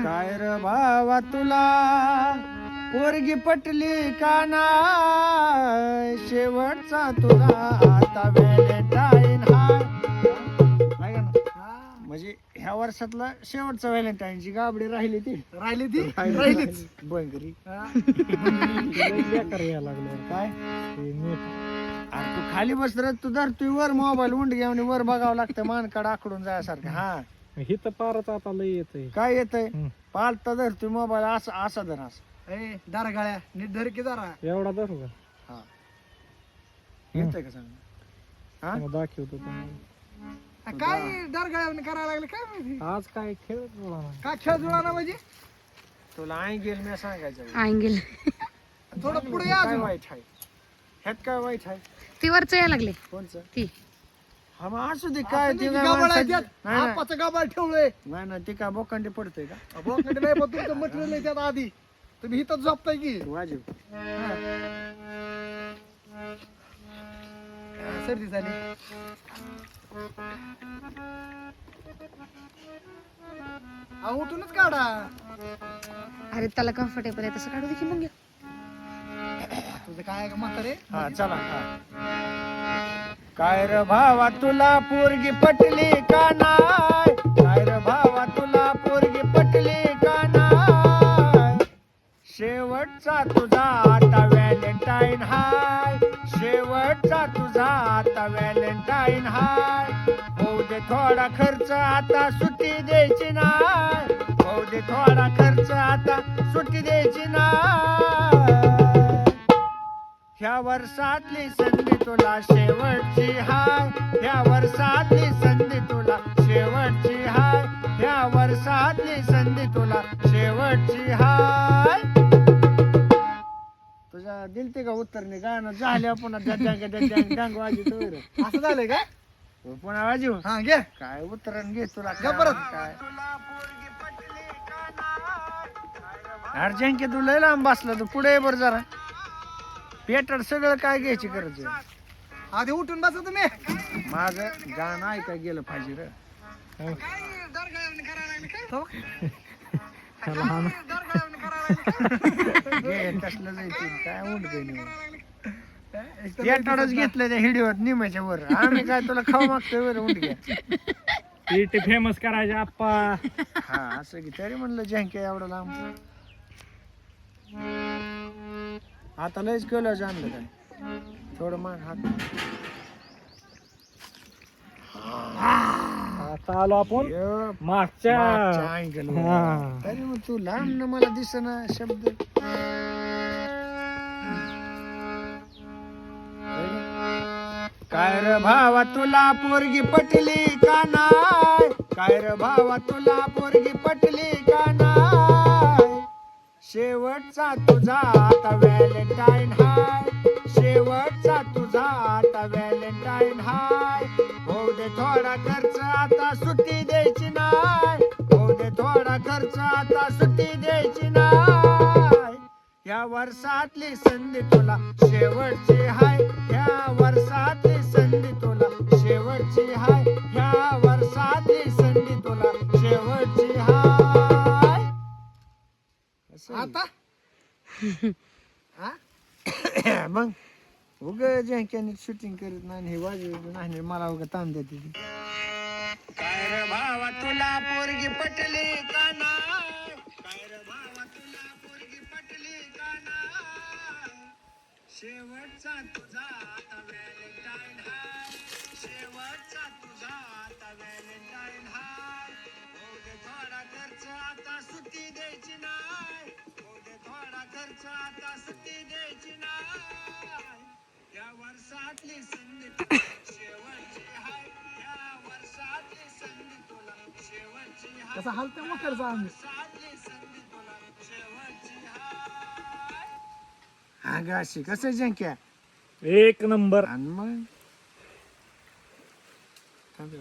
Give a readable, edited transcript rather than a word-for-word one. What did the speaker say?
काय र भावा तुला पोरगी पटली का नाय, शेवटचा तुझा आता व्हॅलेंटाईन हाय. ऐका ना, म्हणजे ह्या वर्षातला शेवटचा व्हॅलेंटाईनची गाबडी राहिली ती राहिलीच बंगरी काय. अरे तू खाली बस रे, तू धर तू वर मोबाईल उंड घ्या आणि वर बघावं लागतं मानकाड आकडून जायसारखं. हा ही तर पारच आता लय येतंय. काय येतंय पालता धर तू मोबाईल असं असा धर असं. दारा गाळ्या नीट धर की जरा. एवढा धरू का? हा येतंय का सांग. हा दाखवतो तुम्हाला. काय दार गाळ्या करायला लागले काय माहिती. आज काय खेळ जुळा नाही. काय खेळ जुळाना म्हणजे तुला आई गेल मी सांगायचं अँगल थोडं पुढे या काय अजून. वाईट आहे ह्यात काय वाईट आहे. ती वरच यायला लागले कोणचं ती. हा मग असू दे काय असं ते नाही काय की गाभाळ आहे माणसाची- त्यात. नाही नाही. आपाचं गाभाळ ठेवलंय. नाही ना ते काय बोकांडी पडतंय का. बोकडे नाही पण तुमचं मटेरियल आहे त्यात आधी. तुम्ही इथं झोपताय की. वाजव सर्दी झाली. उठूनच काढा. अरे त्याला कम्फर्टेबल आहे तसं काढू दे की मग. तुझं काय म्हातारे. हा चला हा. काय र भावा तुला पोरगी पटली का नाय, काय र भावा तुला पोरगी पटली का नाय, शेवटचा तुझा आता व्हॅलेंटाईन हाय, शेवटचा तुझा आता व्हॅलेंटाईन हाय. होऊ दे थोडा खर्च आता सुट्टी द्यायची नाय, होऊ दे थोडा खर्च आता सुट्टी द्यायची नाय. ह्या वर्षातली संधी तुला शेवटची हाय, ह्या वर्षातली संधी तुला शेवटची हाय, ह्या वर्षातली संधी तुला शेवटची हाय. तुझ्या दिलते का उत्तरने गाणं झाल्या पुन्हा डांग वाजवतो रे. असं झालंय का. पुन्हा वाजव. हा घे. काय उत्तरण घे तुला घ्या परत. काय अर्जंट तू लय लांब बसला तू पुढे ये बरं जरा. पेटर सगळं काय घ्यायची गरज आहे. आधी उठून बसा तुम्ही. माझं गाणं ऐकाय गेलं पाहिजे रे. कसलं जायचं काय उंड पेटाडच घेतलं त्या हिडीवर निम्याच्या वर. आम्ही काय तुला खाऊ मागतोय वर उंड घ्या. पीठ फेमस करायचे आप्पा. हा असं की तरी म्हणलं जंके एवढं लांब. आता लयच केलं जाणलं काय थोडं मान हात. आता आलो आपण मागच्या अँगल हा. तरी मग तू लांब ना मला दिसना शब्द. काय र भावा तुला पोरगी पटली का नाय, काय र भावा तुला पोरगी पटली का नाय, शेवटचा तुझा आता व्हॅलेंटाईन हाय, शेवटचा तुझा आता व्हॅलेंटाईन हाय. होऊ दे थोडा खर्च आता सुट्टी द्यायची नाय, होऊ दे थोडा खर्च आता सुट्टी द्यायची नाय. या वर्षातली संधी तुला शेवटची हाय, या वर्षातली संधी तुला शेवटची हाय, या वर्षातली संधी तुला शेवटची हाय. आता मग उग जंक्याने शूटिंग करीत नाही हे वाजवत नाही मला उगा ताण देते ती. काय रे भावा तुला पोरगी पटली का नाय, काय रे भावा तुला पोरगी पटली का नाय, शेवटचा तुझा आता व्हॅलेंटाईन हाय, शेवटचा तुझा आता व्हॅलेंटाईन हाय. होऊ दे थोडा खर्च आता सुट्टी द्यायची नाय, होऊ दे थोडा खर्च आता सुट्टी द्यायची नाय. या वर्षातली संधी तुला शेवटची हाय, या वर्षातली संधी तुला शेवटची हाय, कसा हालते मग करचा आम्ही. वर्षातली संधी तुला शेवटची हाय. हा गाशी कसं जंक्या एक नंबर. आणि मग थांब.